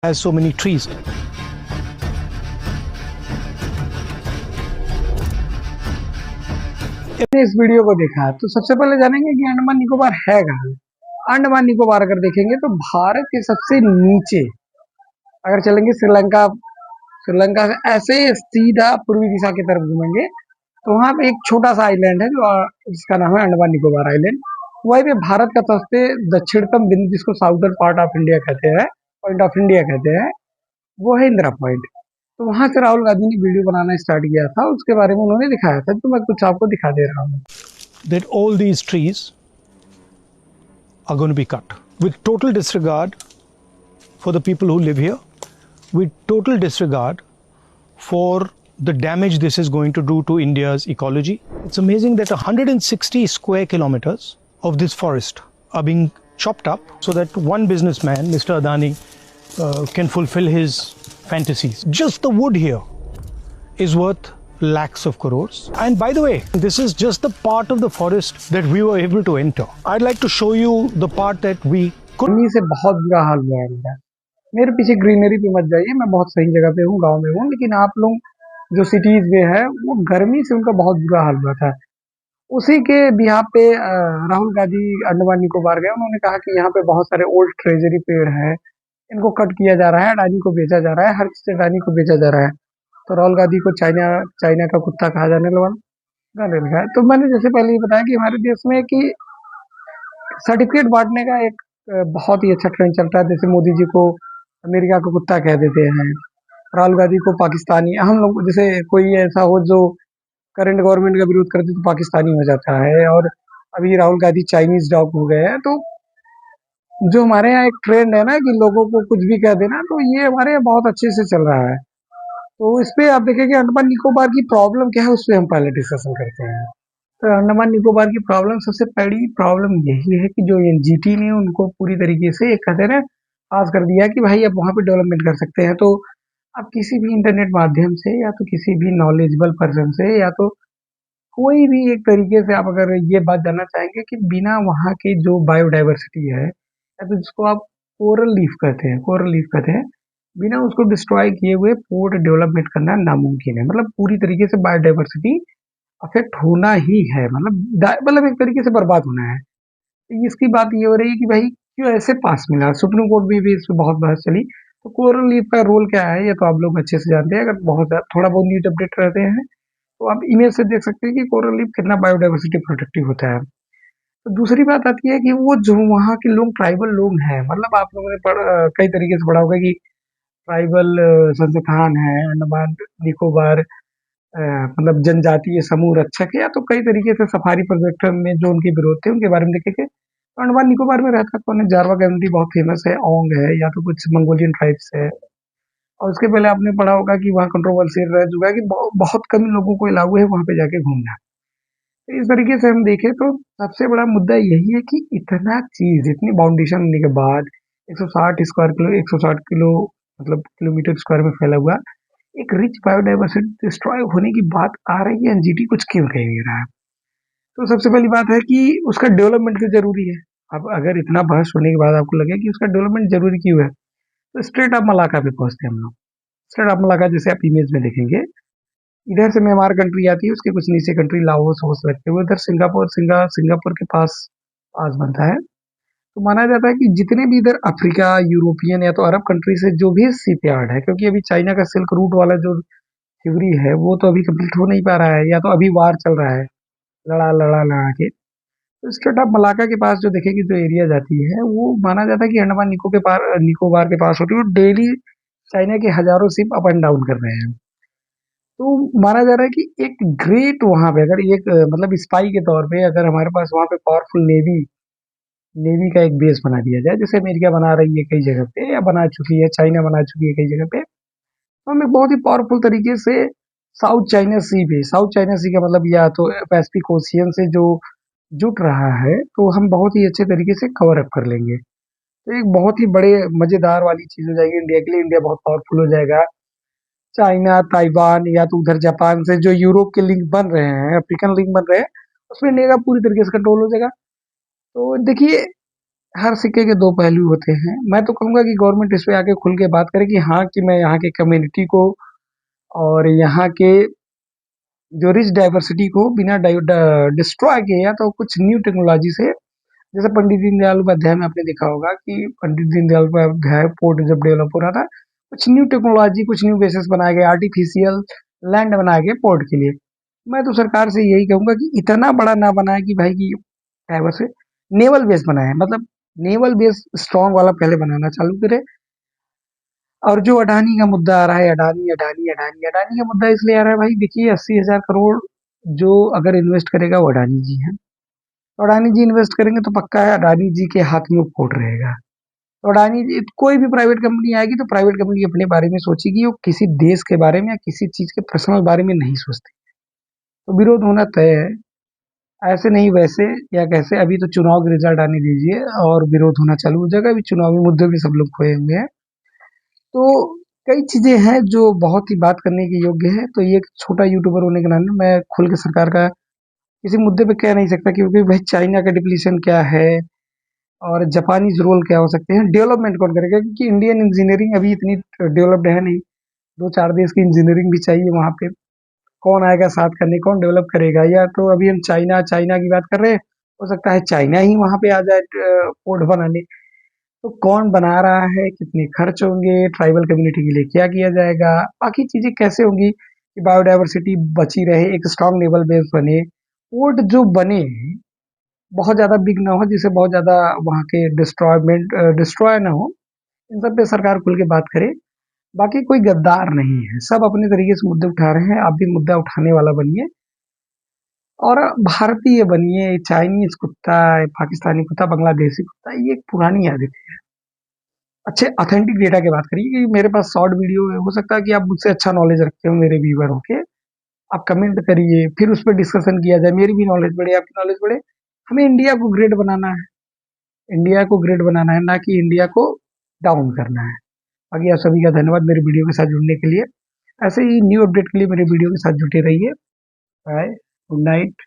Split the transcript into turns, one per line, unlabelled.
has so many trees.
आपने इस video को देखा तो सबसे पहले जानेंगे कि अंडमान निकोबार है कहाँ। अंडमान निकोबार अगर देखेंगे तो भारत के सबसे नीचे अगर चलेंगे श्रीलंका, श्रीलंका से ऐसे सीधा पूर्वी दिशा की तरफ घूमेंगे तो वहाँ पे एक छोटा सा आइलैंड है जो जिसका नाम है अंडमान निकोबार आइलैंड। वहीं पे भारत का सबसे दक्षिणतम बिंदु जिसको साउदर्न पार्ट ऑफ इंडिया कहते हैं, पॉइंट ऑफ इंडिया कहते हैं, वो है इंदिरा पॉइंट। तो वहां से राहुल गांधी ने वीडियो बनाना स्टार्ट किया था, उसके बारे में उन्होंने दिखाया था, तो मैं कुछ आपको दिखा दे रहा हूँ।
That all these trees are going to be cut with total disregard for the people who live here, with total disregard for the damage this is going to do to India's ecology. It's amazing that 160 square kilometers of this forest are being chopped up so that one businessman, Mr. Adani, can fulfill his fantasies. Just the wood here is worth lakhs of crores. And by the way, this is just the part of the forest that we were able to enter. I'd like to show you the part that we could.
गर्मी से बहुत बुरा हाल हुआ है इनका। मेरे पीछे greenery पे मत जाइए, मैं बहुत सही जगह पे हूँ, गांव में हूँ, लेकिन आप लोग जो सिटीज में है वो गर्मी से उनका बहुत बुरा हाल हुआ था। उसी के बिहाफ पे राहुल गांधी अंडमान निकोबार गए। उन्होंने कहा कि यहाँ पे बहुत सारे ओल्ड ट्रेजरी पेड़ है, इनको कट किया जा रहा है, अडानी को बेचा जा रहा है, हर चीज अडानी को बेचा जा रहा है। तो राहुल गांधी को चाइना चाइना का कुत्ता कहा जाने लगा है। तो मैंने जैसे पहले ही बताया कि हमारे देश में कि सर्टिफिकेट बांटने का एक बहुत ही अच्छा ट्रेंड चलता है। जैसे मोदी जी को अमेरिका का कुत्ता कह देते हैं, राहुल गांधी को पाकिस्तानी, हम लोग जैसे कोई ऐसा हो जो करंट गवर्नमेंट का विरोध करते तो पाकिस्तानी हो जाता है, और अभी राहुल गांधी चाइनीज डॉग हो गए हैं। तो जो हमारे यहाँ एक ट्रेंड है ना कि लोगों को कुछ भी कह देना, तो ये हमारे यहाँ बहुत अच्छे से चल रहा है। तो इस पे आप देखेंगे अंडमान निकोबार की प्रॉब्लम क्या है, उस पर हम पहले डिस्कशन करते हैं। तो अंडमान निकोबार की प्रॉब्लम, सबसे बड़ी प्रॉब्लम यही है कि जो एनजीटी ने उनको पूरी तरीके से एक कहते हैं ना पास कर दिया कि भाई आप वहाँ पे डेवलपमेंट कर सकते हैं। तो आप किसी भी इंटरनेट माध्यम से या तो किसी भी नॉलेजेबल पर्सन से या तो कोई भी एक तरीके से आप अगर ये बात जानना चाहेंगे कि बिना वहाँ की जो बायोडाइवर्सिटी है, या तो जिसको आप कोरल लीफ कहते हैं, कोरल लीफ कहते हैं, बिना उसको डिस्ट्रॉय किए हुए पोर्ट डेवलपमेंट करना नामुमकिन है। मतलब पूरी तरीके से बायोडाइवर्सिटी अफेक्ट होना ही है, मतलब एक तरीके से बर्बाद होना है। तो इसकी बात ये हो रही है कि भाई क्यों ऐसे पास मिला। सुप्रीम कोर्ट में भी इस पर बहुत बहस चली। तो कोरल लीफ का रोल क्या है ये तो आप लोग अच्छे से जानते हैं, अगर बहुत थोड़ा बहुत न्यूज अपडेट रहते हैं तो आप इमेज से देख सकते हैं कि कोरल लीफ कितना बायोडाइवर्सिटी प्रोटेक्टिव होता है। तो दूसरी बात आती है कि वो जो वहाँ के लोग ट्राइबल लोग हैं, मतलब आप लोगों ने कई तरीके से पढ़ा होगा कि ट्राइबल संस्थान है अंडमान निकोबार, मतलब जनजातीय समूह रक्षक है, या तो कई तरीके से सफारी प्रोजेक्ट में जो उनके विरोध थे उनके बारे में देखेंगे। तो अंडमान निकोबार में रहता कौन है? जारवा कम्युनिटी बहुत फेमस है, ओंग है, या तो कुछ मंगोलियन ट्राइब्स है। और उसके पहले आपने पढ़ा होगा कि वहाँ कंट्रोवर्सी रह चुका है कि बहुत कम लोगों को अलाउ है वहाँ पे जाके घूमना। तो इस तरीके से हम देखें तो सबसे बड़ा मुद्दा यही है कि इतना चीज, इतनी बाउंडेशन होने के बाद 160 स्क्वायर किलो, 160 किलो मतलब किलोमीटर स्क्वायर में फैला हुआ एक रिच बायोडाइवर्सिटी डिस्ट्रॉय होने की बात आ रही है, एनजीटी कुछ क्यों कह नहीं रहा है। तो सबसे पहली बात है कि उसका डेवलपमेंट तो जरूरी है। अब अगर इतना बहस होने के बाद आपको लगे कि उसका डेवलपमेंट जरूरी क्यों है, तो स्ट्रेट ऑफ मलाका पे पहुंचते हैं हम लोग। स्ट्रेट ऑफ मलाका जैसे आप इमेज में देखेंगे, इधर से म्यांमार कंट्री आती है, उसके कुछ नीचे कंट्री लाओस होस लगते हुए उधर सिंगापुर के पास पास बनता है। तो माना जाता है कि जितने भी इधर अफ्रीका, यूरोपियन या तो अरब कंट्री से जो भी शिप यार्ड है, क्योंकि अभी चाइना का सिल्क रूट वाला जो थ्योरी है वो तो अभी कंप्लीट हो नहीं पा रहा है, या तो अभी वार चल रहा है, लड़ा के। तो स्ट्रेट ऑफ मलाका के पास जो देखेगी जो एरिया जाती है वो माना जाता है कि अंडमान निकोबार के पास होती है। डेली चाइना के हजारों शिप अप एंड डाउन कर रहे हैं। तो माना जा रहा है कि एक ग्रेट वहां पे अगर एक मतलब स्पाई के तौर पे अगर हमारे पास वहां पे पावरफुल नेवी नेवी का एक बेस बना दिया जाए, जैसे अमेरिका बना रही है कई जगह पे या बना चुकी है, चाइना बना चुकी है कई जगह पे, तो हम एक बहुत ही पावरफुल तरीके से साउथ चाइना सी का मतलब या तो पैसिफिक ओशियन से जो जुट रहा है, तो हम बहुत ही अच्छे तरीके से कवर अप कर लेंगे। तो एक बहुत ही बड़े मजेदार वाली चीज हो जाएगी इंडिया के लिए। इंडिया बहुत पावरफुल हो जाएगा। चाइना, ताइवान या तो उधर जापान से जो यूरोप के लिंक बन रहे हैं, अफ्रीकन लिंक बन रहे हैं, उसमें इंडिया का पूरी तरीके से कंट्रोल हो जाएगा। तो देखिए हर सिक्के के दो पहलू होते हैं। मैं तो कहूँगा कि गवर्नमेंट इस पे आके खुल के बात करे कि हाँ, कि मैं यहाँ के कम्युनिटी को और यहाँ के जो रिच डाइवर्सिटी को बिना डिस्ट्रॉय किए, या तो कुछ न्यू टेक्नोलॉजी से, जैसे पंडित दीनदयाल उपाध्याय में आपने देखा होगा कि पंडित दीनदयाल उपाध्याय पोर्ट जब डेवलप हो रहा था, कुछ न्यू टेक्नोलॉजी, कुछ न्यू बेसिस बनाए गए, आर्टिफिशियल लैंड बनाए गए पोर्ट के लिए। मैं तो सरकार से यही कहूंगा कि इतना बड़ा ना बनाए कि भाई की डाइवर्स नेवल बेस बनाए, मतलब नेवल बेस स्ट्रांग वाला पहले बनाना चालू करे। और जो अडानी का मुद्दा आ रहा है, अडानी अडानी अडानी अडानी का मुद्दा इसलिए आ रहा है भाई, देखिए 80,000 करोड़ जो अगर इन्वेस्ट करेगा वो अडानी जी है। तो अडानी जी इन्वेस्ट करेंगे तो पक्का है अडानी जी के हाथ में वो पोर्ट रहेगा। तो अडानी जी, कोई भी प्राइवेट कंपनी आएगी तो प्राइवेट कंपनी अपने बारे में सोचेगी, वो किसी देश के बारे में या किसी चीज के पर्सनल बारे में नहीं सोचती। तो विरोध होना तय है। ऐसे नहीं वैसे या कैसे, अभी तो चुनाव के रिजल्ट आने दीजिए और विरोध होना चालू हो जाएगा। अभी चुनावी मुद्दे भी सब लोग खोए हुए हैं। तो कई चीजें हैं जो बहुत ही बात करने के योग्य है। तो ये एक छोटा यूट्यूबर होने के नाते मैं खुल के सरकार का किसी मुद्दे पे कह नहीं सकता, क्योंकि भाई चाइना का डिप्लीशन क्या है और जापानीज रोल क्या हो सकते हैं, डेवलपमेंट कौन करेगा, क्योंकि इंडियन इंजीनियरिंग अभी इतनी डेवलप्ड है नहीं। दो चार देश की इंजीनियरिंग भी चाहिए वहां पे। कौन आएगा साथ करने, कौन डेवलप करेगा? या तो अभी हम चाइना चाइना की बात कर रहे हैं, हो सकता है चाइना ही वहां पे आ जाए पोर्ट बनाने। तो कौन बना रहा है, कितने खर्च होंगे, ट्राइबल कम्युनिटी के लिए क्या किया जाएगा, बाकी चीजें कैसे होंगी कि बायोडाइवर्सिटी बची रहे, एक स्ट्रांग नेवल बेस बने, पोर्ट जो बने बहुत ज्यादा बिग ना हो, जिससे बहुत ज्यादा वहाँ के डिस्ट्रॉय ना हो। इन सब पे सरकार खुल के बात करे। बाकी कोई गद्दार नहीं है, सब अपने तरीके से मुद्दे उठा रहे हैं। आप भी मुद्दा उठाने वाला बनिए और भारतीय बनिए। चाइनीज कुत्ता, पाकिस्तानी कुत्ता, बांग्लादेशी कुत्ता, ये एक पुरानी आदत है। अच्छे ऑथेंटिक डेटा की बात करिए कि मेरे पास शॉर्ट वीडियो है, हो सकता है कि आप मुझसे अच्छा नॉलेज रखते हो मेरे व्यूवर होके। आप कमेंट करिए, फिर उस पर डिस्कशन किया जाए, मेरी भी नॉलेज बढ़े, आपकी नॉलेज बढ़े। हमें इंडिया को ग्रेट बनाना है, इंडिया को ग्रेट बनाना है, ना कि इंडिया को डाउन करना है। बाकी आप सभी का धन्यवाद मेरे वीडियो के साथ जुड़ने के लिए। ऐसे ही न्यू अपडेट के लिए मेरे वीडियो के साथ जुटे रहिए। Bye, good night.